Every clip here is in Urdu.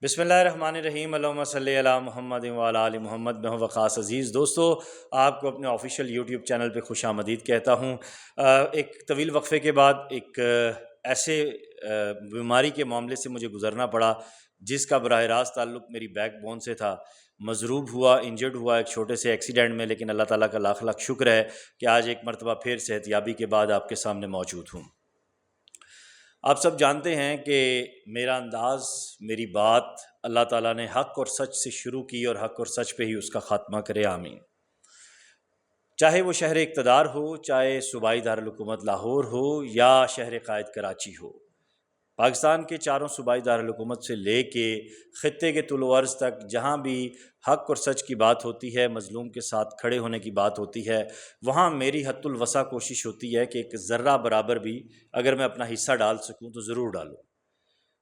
بسم اللہ الرحمن الرحیم، اللہم صلی علی محمد وعلی آل محمد۔ میں ہوں وقاص عزیز۔ دوستو، آپ کو اپنے آفیشیل یوٹیوب چینل پہ خوش آمدید کہتا ہوں۔ ایک طویل وقفے کے بعد ایک ایسے بیماری کے معاملے سے مجھے گزرنا پڑا جس کا براہ راست تعلق میری بیک بون سے تھا۔ مضروب ہوا، انجرڈ ہوا ایک چھوٹے سے ایکسیڈنٹ میں، لیکن اللہ تعالیٰ کا لاکھ لاکھ شکر ہے کہ آج ایک مرتبہ پھر صحت یابی کے بعد آپ کے سامنے موجود ہوں۔ آپ سب جانتے ہیں کہ میرا انداز، میری بات اللہ تعالیٰ نے حق اور سچ سے شروع کی اور حق اور سچ پہ ہی اس کا خاتمہ کرے، آمین۔ چاہے وہ شہر اقتدار ہو، چاہے صوبائی دارالحکومت لاہور ہو یا شہر قائد کراچی ہو، پاکستان کے چاروں صوبائی دارالحکومت سے لے کے خطے کے طول و عرض تک جہاں بھی حق اور سچ کی بات ہوتی ہے، مظلوم کے ساتھ کھڑے ہونے کی بات ہوتی ہے، وہاں میری حد الوسع کوشش ہوتی ہے کہ ایک ذرہ برابر بھی اگر میں اپنا حصہ ڈال سکوں تو ضرور ڈالوں۔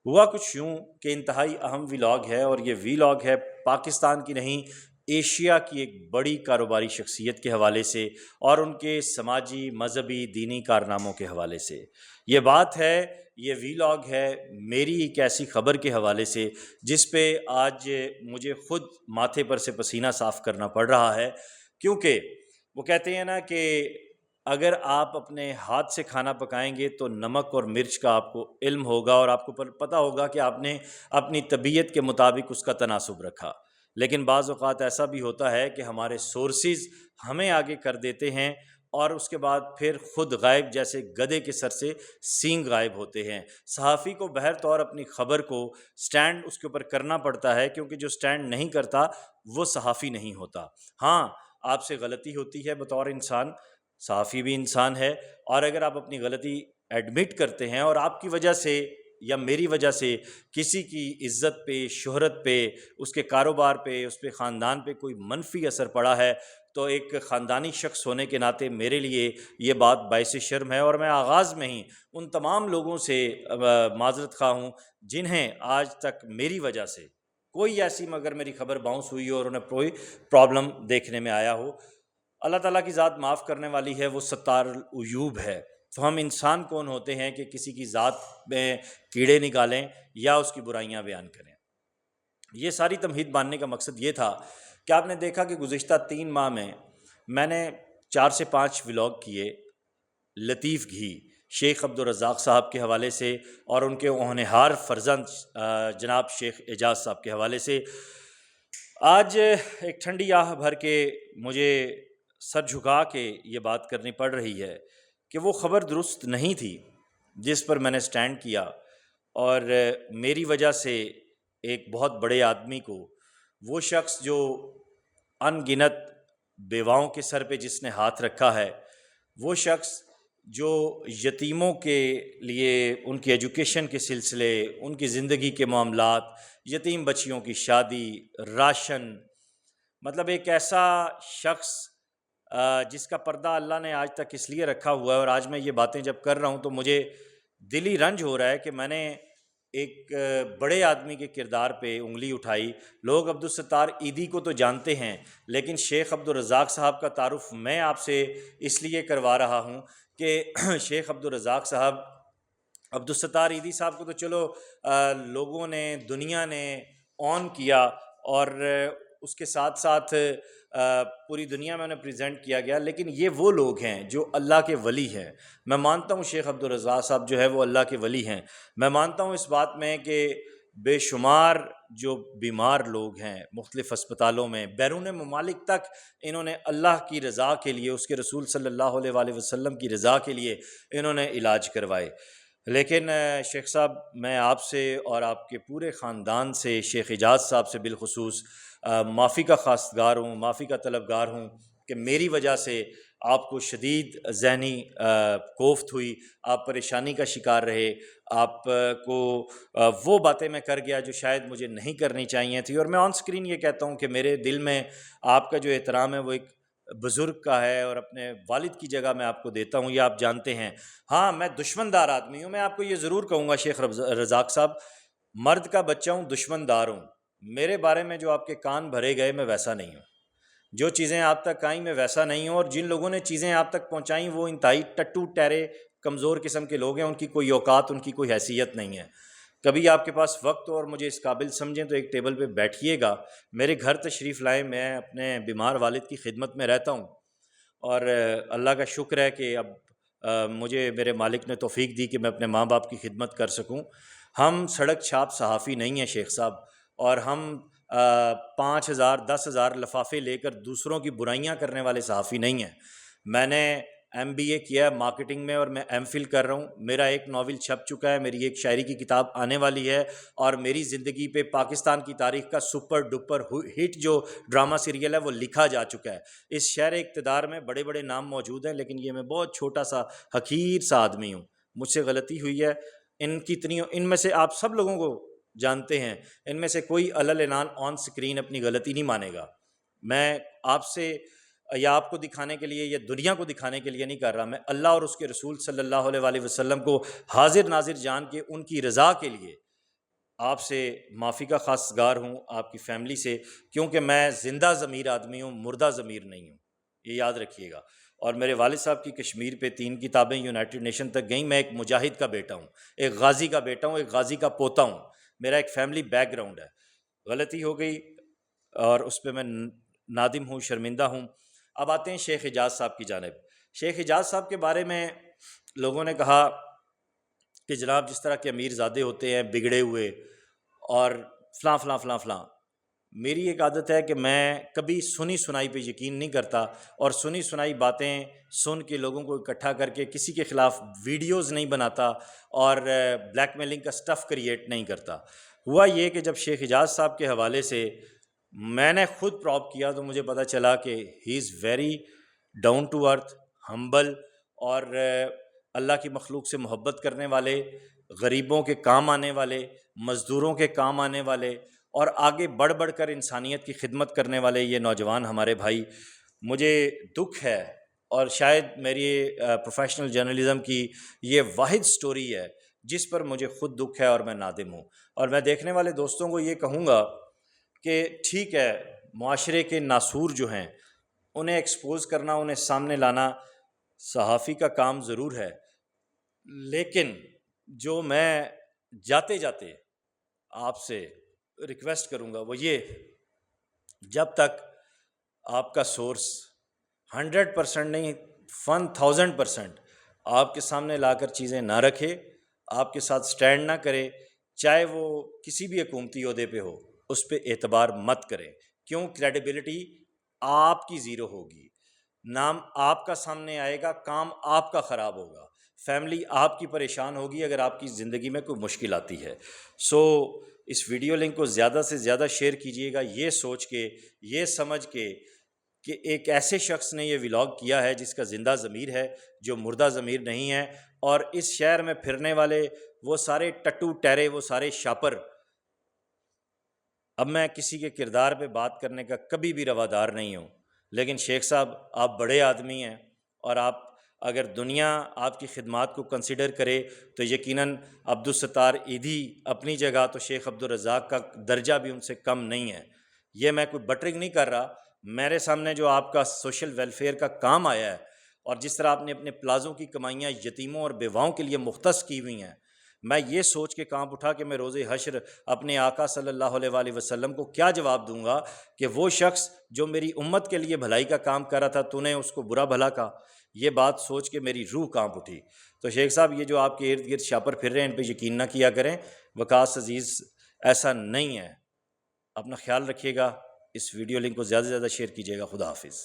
ہوا کچھ یوں کہ انتہائی اہم ویلاگ ہے، اور یہ ویلاگ ہے پاکستان کی نہیں، ایشیا کی ایک بڑی کاروباری شخصیت کے حوالے سے اور ان کے سماجی، مذہبی، دینی کارناموں کے حوالے سے۔ یہ بات ہے، یہ ویلاگ ہے میری ایک ایسی خبر کے حوالے سے جس پہ آج مجھے خود ماتھے پر سے پسینہ صاف کرنا پڑ رہا ہے، کیونکہ وہ کہتے ہیں نا کہ اگر آپ اپنے ہاتھ سے کھانا پکائیں گے تو نمک اور مرچ کا آپ کو علم ہوگا اور آپ کو پتہ ہوگا کہ آپ نے اپنی طبیعت کے مطابق اس کا تناسب رکھا۔ لیکن بعض اوقات ایسا بھی ہوتا ہے کہ ہمارے سورسز ہمیں آگے کر دیتے ہیں اور اس کے بعد پھر خود غائب، جیسے گدھے کے سر سے سینگ غائب ہوتے ہیں۔ صحافی کو بہر طور اپنی خبر کو سٹینڈ اس کے اوپر کرنا پڑتا ہے، کیونکہ جو سٹینڈ نہیں کرتا وہ صحافی نہیں ہوتا۔ ہاں، آپ سے غلطی ہوتی ہے بطور انسان، صحافی بھی انسان ہے، اور اگر آپ اپنی غلطی ایڈمٹ کرتے ہیں اور آپ کی وجہ سے یا میری وجہ سے کسی کی عزت پہ، شہرت پہ، اس کے کاروبار پہ، اس پہ خاندان پہ کوئی منفی اثر پڑا ہے، تو ایک خاندانی شخص ہونے کے ناطے میرے لیے یہ بات باعث شرم ہے، اور میں آغاز میں ہی ان تمام لوگوں سے معذرت خواہ ہوں جنہیں آج تک میری وجہ سے کوئی ایسی مگر میری خبر باؤنس ہوئی ہو اور انہیں کوئی پرابلم دیکھنے میں آیا ہو۔ اللہ تعالیٰ کی ذات معاف کرنے والی ہے، وہ ستار العیوب ہے۔ تو ہم انسان کون ہوتے ہیں کہ کسی کی ذات میں کیڑے نکالیں یا اس کی برائیاں بیان کریں۔ یہ ساری تمہید باندھنے کا مقصد یہ تھا کہ آپ نے دیکھا کہ گزشتہ 3 ماہ میں نے 4 سے 5 ولاگ کیے لطیف گھی شیخ عبدالرزاق صاحب کے حوالے سے اور ان کے ہونہار فرزند جناب شیخ اعجاز صاحب کے حوالے سے۔ آج ایک ٹھنڈی آہ بھر کے مجھے سر جھکا کے یہ بات کرنی پڑ رہی ہے کہ وہ خبر درست نہیں تھی جس پر میں نے سٹینڈ کیا، اور میری وجہ سے ایک بہت بڑے آدمی کو، وہ شخص جو ان گنت بیواؤں کے سر پہ جس نے ہاتھ رکھا ہے، وہ شخص جو یتیموں کے لیے ان کی ایجوکیشن کے سلسلے، ان کی زندگی کے معاملات، یتیم بچیوں کی شادی، راشن، مطلب ایک ایسا شخص جس کا پردہ اللہ نے آج تک اس لیے رکھا ہوا ہے، اور آج میں یہ باتیں جب کر رہا ہوں تو مجھے دلی رنج ہو رہا ہے کہ میں نے ایک بڑے آدمی کے کردار پہ انگلی اٹھائی۔ لوگ عبدالستار ایدھی کو تو جانتے ہیں، لیکن شیخ عبدالرزاق صاحب کا تعارف میں آپ سے اس لیے کروا رہا ہوں کہ شیخ عبدالرزاق صاحب، عبدالستار ایدھی صاحب کو تو چلو لوگوں نے، دنیا نے آن کیا، اور اس کے ساتھ ساتھ پوری دنیا میں انہیں پریزنٹ کیا گیا، لیکن یہ وہ لوگ ہیں جو اللہ کے ولی ہیں۔ میں مانتا ہوں شیخ عبدالرزاق صاحب جو ہے وہ اللہ کے ولی ہیں۔ میں مانتا ہوں اس بات میں کہ بے شمار جو بیمار لوگ ہیں مختلف اسپتالوں میں، بیرون ممالک تک انہوں نے اللہ کی رضا کے لیے، اس کے رسول صلی اللہ علیہ وآلہ وسلم کی رضا کے لیے انہوں نے علاج کروائے۔ لیکن شیخ صاحب، میں آپ سے اور آپ کے پورے خاندان سے، شیخ اعجاز صاحب سے بالخصوص معافی کا خواستگار ہوں، معافی کا طلبگار ہوں کہ میری وجہ سے آپ کو شدید ذہنی کوفت ہوئی، آپ پریشانی کا شکار رہے، آپ کو وہ باتیں میں کر گیا جو شاید مجھے نہیں کرنی چاہیے تھی۔ اور میں آن سکرین یہ کہتا ہوں کہ میرے دل میں آپ کا جو احترام ہے وہ ایک بزرگ کا ہے، اور اپنے والد کی جگہ میں آپ کو دیتا ہوں، یہ آپ جانتے ہیں۔ ہاں، میں دشمن دار آدمی ہوں، میں آپ کو یہ ضرور کہوں گا شیخ رزاق صاحب، مرد کا بچہ ہوں، دشمن دار ہوں۔ میرے بارے میں جو آپ کے کان بھرے گئے میں ویسا نہیں ہوں، جو چیزیں آپ تک آئیں میں ویسا نہیں ہوں، اور جن لوگوں نے چیزیں آپ تک پہنچائیں وہ انتہائی ٹٹو ٹیرے کمزور قسم کے لوگ ہیں، ان کی کوئی اوقات، ان کی کوئی حیثیت نہیں ہے۔ کبھی آپ کے پاس وقت ہو اور مجھے اس قابل سمجھیں تو ایک ٹیبل پہ بیٹھیے گا، میرے گھر تشریف لائیں، میں اپنے بیمار والد کی خدمت میں رہتا ہوں، اور اللہ کا شکر ہے کہ اب مجھے میرے مالک نے توفیق دی کہ میں اپنے ماں باپ کی خدمت کر سکوں۔ ہم سڑک چھاپ صحافی نہیں ہیں شیخ صاحب، اور ہم 5,000 10,000 لفافے لے کر دوسروں کی برائیاں کرنے والے صحافی نہیں ہیں۔ میں نے MBA کیا ہے مارکیٹنگ میں، اور میں MPhil کر رہا ہوں، میرا ایک ناول چھپ چکا ہے، میری ایک شاعری کی کتاب آنے والی ہے، اور میری زندگی پہ پاکستان کی تاریخ کا سپر ڈپر ہٹ جو ڈرامہ سیریل ہے وہ لکھا جا چکا ہے۔ اس شہر اقتدار میں بڑے بڑے نام موجود ہیں، لیکن یہ میں بہت چھوٹا سا حقیر سا آدمی ہوں، مجھ سے غلطی ہوئی ہے۔ ان میں سے آپ سب لوگوں کو جانتے ہیں، ان میں سے کوئی علل اعلان آن سکرین اپنی غلطی نہیں مانے گا۔ میں آپ سے یا آپ کو دکھانے کے لیے یا دنیا کو دکھانے کے لیے نہیں کر رہا، میں اللہ اور اس کے رسول صلی اللہ علیہ وآلہ وسلم کو حاضر ناظر جان کے ان کی رضا کے لیے آپ سے معافی کا خواستگار ہوں، آپ کی فیملی سے، کیونکہ میں زندہ ضمیر آدمی ہوں، مردہ ضمیر نہیں ہوں، یہ یاد رکھیے گا۔ اور میرے والد صاحب کی کشمیر پہ 3 کتابیں یونائٹڈ نیشن تک گئیں، میں ایک مجاہد کا بیٹا ہوں، ایک غازی کا بیٹا ہوں، ایک غازی کا پوتا ہوں، میرا ایک فیملی بیک گراؤنڈ ہے۔ غلطی ہو گئی اور اس پہ میں نادم ہوں، شرمندہ ہوں۔ اب آتے ہیں شیخ اعجاز صاحب کی جانب۔ شیخ اعجاز صاحب کے بارے میں لوگوں نے کہا کہ جناب جس طرح کے امیر زادے ہوتے ہیں بگڑے ہوئے اور فلاں فلاں فلاں فلاں۔ میری ایک عادت ہے کہ میں کبھی سنی سنائی پہ یقین نہیں کرتا، اور سنی سنائی باتیں سن کے لوگوں کو اکٹھا کر کے کسی کے خلاف ویڈیوز نہیں بناتا اور بلیک میلنگ کا سٹف کریٹ نہیں کرتا۔ ہوا یہ کہ جب شیخ اعجاز صاحب کے حوالے سے میں نے خود پراپ کیا تو مجھے پتہ چلا کہ he is very down to earth, humble, اور اللہ کی مخلوق سے محبت کرنے والے، غریبوں کے کام آنے والے، مزدوروں کے کام آنے والے، اور آگے بڑھ بڑھ کر انسانیت کی خدمت کرنے والے یہ نوجوان ہمارے بھائی۔ مجھے دکھ ہے، اور شاید میری پروفیشنل جرنلزم کی یہ واحد سٹوری ہے جس پر مجھے خود دکھ ہے اور میں نادم ہوں۔ اور میں دیکھنے والے دوستوں کو یہ کہوں گا کہ ٹھیک ہے، معاشرے کے ناسور جو ہیں انہیں ایکسپوز کرنا، انہیں سامنے لانا صحافی کا کام ضرور ہے، لیکن جو میں جاتے جاتے آپ سے ریکویسٹ کروں گا وہ یہ، جب تک آپ کا سورس 100% نہیں 1000% آپ کے سامنے لا کر چیزیں نہ رکھے، آپ کے ساتھ سٹینڈ نہ کرے، چاہے وہ کسی بھی حکومتی عہدے پہ ہو، اس پہ اعتبار مت کریں، کیوں؟ کریڈیبلٹی آپ کی زیرو ہوگی، نام آپ کا سامنے آئے گا، کام آپ کا خراب ہوگا، فیملی آپ کی پریشان ہوگی اگر آپ کی زندگی میں کوئی مشکل آتی ہے۔ سو اس ویڈیو لنک کو زیادہ سے زیادہ شیئر کیجیے گا، یہ سوچ کے، یہ سمجھ کے کہ ایک ایسے شخص نے یہ ولاگ کیا ہے جس کا زندہ ضمیر ہے، جو مردہ ضمیر نہیں ہے، اور اس شہر میں پھرنے والے وہ سارے ٹٹو ٹہرے، وہ سارے شاپر۔ اب میں کسی کے کردار پہ بات کرنے کا کبھی بھی روادار نہیں ہوں، لیکن شیخ صاحب آپ بڑے آدمی ہیں، اور آپ اگر دنیا آپ کی خدمات کو کنسیڈر کرے تو یقیناً عبدالستار ایدھی اپنی جگہ تو شیخ عبدالرزاق کا درجہ بھی ان سے کم نہیں ہے۔ یہ میں کوئی بٹرنگ نہیں کر رہا، میرے سامنے جو آپ کا سوشل ویلفیئر کا کام آیا ہے، اور جس طرح آپ نے اپنے پلازوں کی کمائیاں یتیموں اور بیواؤں کے لیے مختص کی ہوئی ہیں، میں یہ سوچ کے کانپ اٹھا کہ میں روز حشر اپنے آقا صلی اللہ علیہ وآلہ وسلم کو کیا جواب دوں گا کہ وہ شخص جو میری امت کے لیے بھلائی کا کام کر رہا تھا تو نے اس کو برا بھلا کہا۔ یہ بات سوچ کے میری روح کانپ اٹھی۔ تو شیخ صاحب یہ جو آپ کے ارد گرد شاپر پھر رہے ہیں ان پہ یقین نہ کیا کریں، وقاص عزیز ایسا نہیں ہے۔ اپنا خیال رکھیے گا، اس ویڈیو لنک کو زیادہ سے زیادہ شیئر کیجیے گا۔ خدا حافظ۔